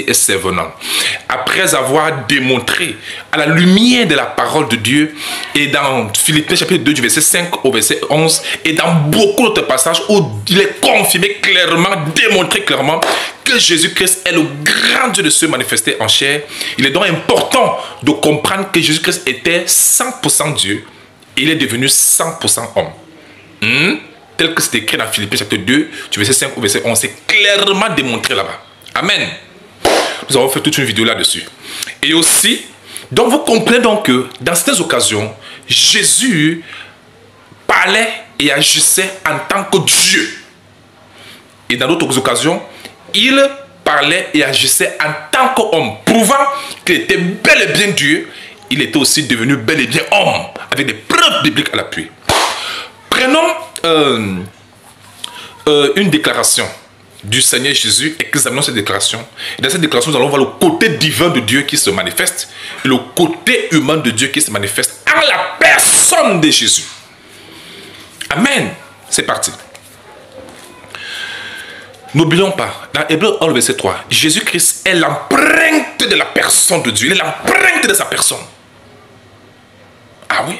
et ses venants. Après avoir démontré à la lumière de la parole de Dieu, et dans Philippiens chapitre 2 du verset 5 au verset 11, et dans beaucoup d'autres passages où il est confirmé clairement, démontré clairement que Jésus-Christ est le grand Dieu de se manifester en chair, il est donc important de comprendre que Jésus-Christ était 100% Dieu, et il est devenu 100% homme. Tel que c'est écrit dans Philippiens chapitre 2 du verset 5 au verset 11, c'est clairement démontré là-bas. Amen. Nous avons fait toute une vidéo là-dessus. Et aussi, donc vous comprenez donc que dans certaines occasions, Jésus parlait et agissait en tant que Dieu. Et dans d'autres occasions, il parlait et agissait en tant qu'homme, prouvant qu'il était bel et bien Dieu. Il était aussi devenu bel et bien homme, avec des preuves bibliques à l'appui. Prenons une déclaration du Seigneur Jésus, examinons cette déclaration. Et dans cette déclaration, nous allons voir le côté divin de Dieu qui se manifeste et le côté humain de Dieu qui se manifeste en la personne de Jésus. Amen. C'est parti. N'oublions pas, dans Hébreux 1, verset 3, Jésus-Christ est l'empreinte de la personne de Dieu. Il est l'empreinte de sa personne. Ah oui.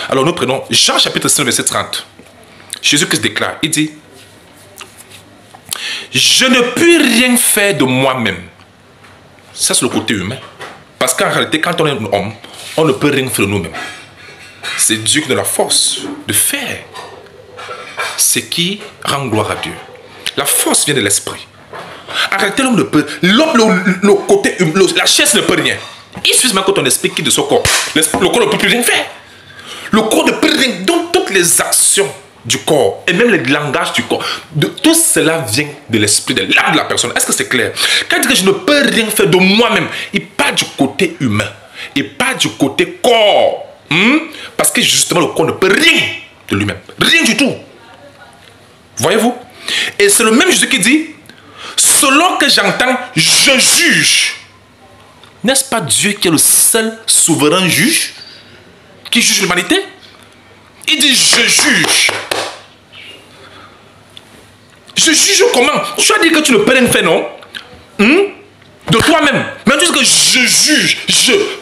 Alors nous prenons Jean chapitre 5, verset 30. Jésus-Christ déclare, il dit: je ne puis rien faire de moi-même. Ça, c'est le côté humain. Parce qu'en réalité, quand on est un homme, on ne peut rien faire de nous-mêmes. C'est Dieu qui donne la force de faire ce qui rend gloire à Dieu. La force vient de l'esprit. En réalité, l'homme ne peut... le côté humain, la chair ne peut rien. Il suffit même que ton esprit quitte de son corps. Le corps ne peut plus rien faire. Le corps ne peut rien. Donc, toutes les actions du corps et même le langage du corps, tout cela vient de l'esprit, de l'âme de la personne. Est-ce que c'est clair? Quand il dit que je ne peux rien faire de moi-même, il part du côté humain, il part du côté corps, parce que justement le corps ne peut rien de lui-même, rien du tout. Voyez-vous? Et c'est le même Jésus qui dit: selon que j'entends, je juge. N'est-ce pas Dieu qui est le seul souverain juge qui juge l'humanité? Il dit: je juge. Je juge comment? Tu as dit que tu ne peux rien faire, non? De toi-même. Mais tu dis que je juge.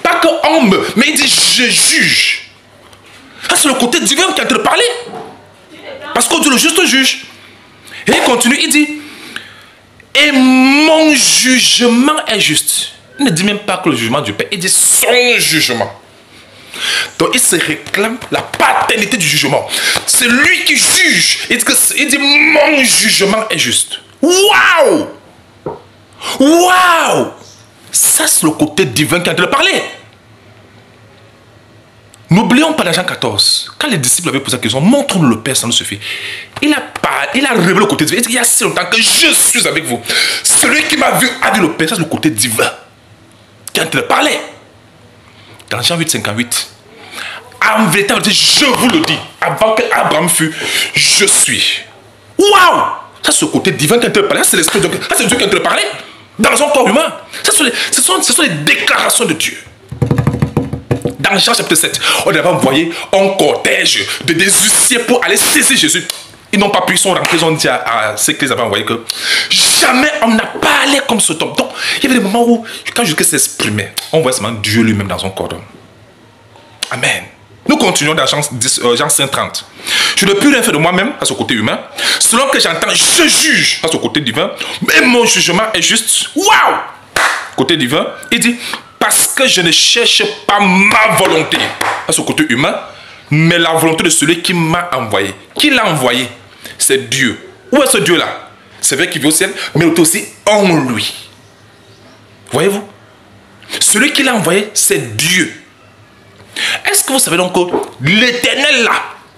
Pas que homme, mais il dit je juge. Ça, c'est le côté divin qui est en train de parler. Parce que Dieu le juste juge. Et il continue, il dit: et mon jugement est juste. Il ne dit même pas que le jugement du Père, il dit son jugement. Donc il se réclame la paternité du jugement. C'est lui qui juge. Il dit mon jugement est juste. Waouh! Waouh! Ça, c'est le côté divin qui est en train de parler. N'oublions pas dans Jean 14, quand les disciples avaient posé la question, montre-nous le Père, ça nous suffit. Il a révélé le côté divin. Il dit: il y a si longtemps que je suis avec vous. Celui qui m'a vu a vu le Père. Ça, c'est le côté divin qui est en train de parler. Dans Jean 8, 58, en vérité, je vous le dis, avant que Abraham fût, je suis. Waouh! Ça, c'est le côté divin qui est en train de parler. Ça, c'est l'esprit de Dieu. Ça, c'est Dieu qui est en train de parler dans son corps humain. Ça, ce sont les déclarations de Dieu. Dans Jean chapitre 7, on avait envoyé un cortège de des huissiers pour aller saisir Jésus. Ils n'ont pas pu, ils sont rentrés, ils ont dit à ceux qu'ils avaient envoyés que jamais on n'a parlé comme ce homme. Donc, il y avait des moments où, quand Jésus s'exprimait, on voit seulement Dieu lui-même dans son corps d'homme. Amen. Nous continuons dans Jean 5:30. Je ne peux rien faire de moi-même, à ce côté humain. Selon que j'entends, je juge, à ce côté divin. Mais mon jugement est juste. Waouh! Côté divin, il dit: parce que je ne cherche pas ma volonté, à ce côté humain, mais la volonté de celui qui m'a envoyé. Qui l'a envoyé? C'est Dieu. Où est ce Dieu-là? C'est vrai qu'il vit au ciel, mais il est aussi en lui. Voyez-vous? Celui qui l'a envoyé, c'est Dieu. Est-ce que vous savez donc que l'Éternel là,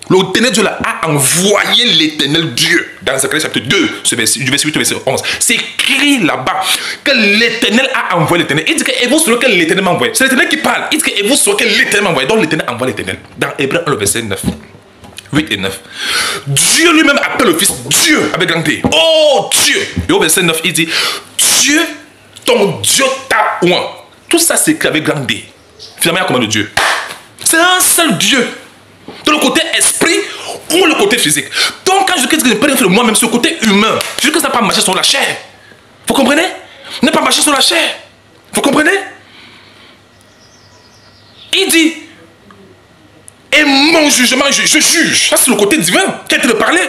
l'Éternel Dieu là a envoyé l'Éternel Dieu dans Zacharie chapitre 2, du verset 8 au verset 11. C'est écrit là-bas que l'Éternel a envoyé l'Éternel. Il dit que et vous saurez que l'Éternel m'a envoyé. C'est l'Éternel qui parle. Il dit que et vous saurez que l'Éternel m'a envoyé. Donc l'Éternel envoie l'Éternel. Dans Hébreux 1, le verset 9. 8 et 9. Dieu lui-même appelle le Fils Dieu avec grand D. Oh Dieu! Et au verset 9, il dit: Dieu, ton Dieu t'a oint. Tout ça c'est écrit avec grand D. Finalement, il y a combien de Dieu? C'est un seul Dieu. De le côté esprit ou le côté physique. Donc quand je dis que je ne peux rien faire de moi-même, sur le côté humain, je dis que ça n'a pas marché sur la chair. Vous comprenez? n'est pas marcher sur la chair. Vous comprenez? Il dit, et mon jugement, je juge. Ça, c'est le côté divin qui a été de parler.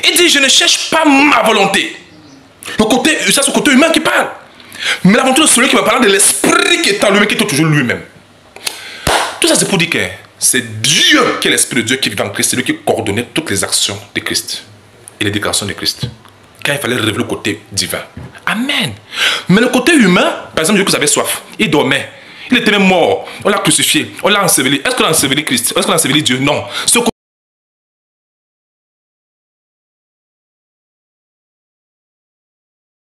Il dit, je ne cherche pas ma volonté. Ça, c'est le côté humain qui parle. Mais la volonté de celui qui va parler de l'esprit qui est en lui-même, qui est toujours lui-même. Tout ça, c'est pour dire que c'est Dieu qui est l'esprit de Dieu qui vit en Christ. C'est lui qui coordonnait toutes les actions de Christ et les déclarations de Christ. Quand il fallait révéler le côté divin. Amen. Mais le côté humain, par exemple, Jésus avait soif. Il dormait. Il était même mort. On l'a crucifié. On l'a enseveli. Est-ce qu'on a enseveli Christ? Est-ce qu'on a enseveli Dieu? Non.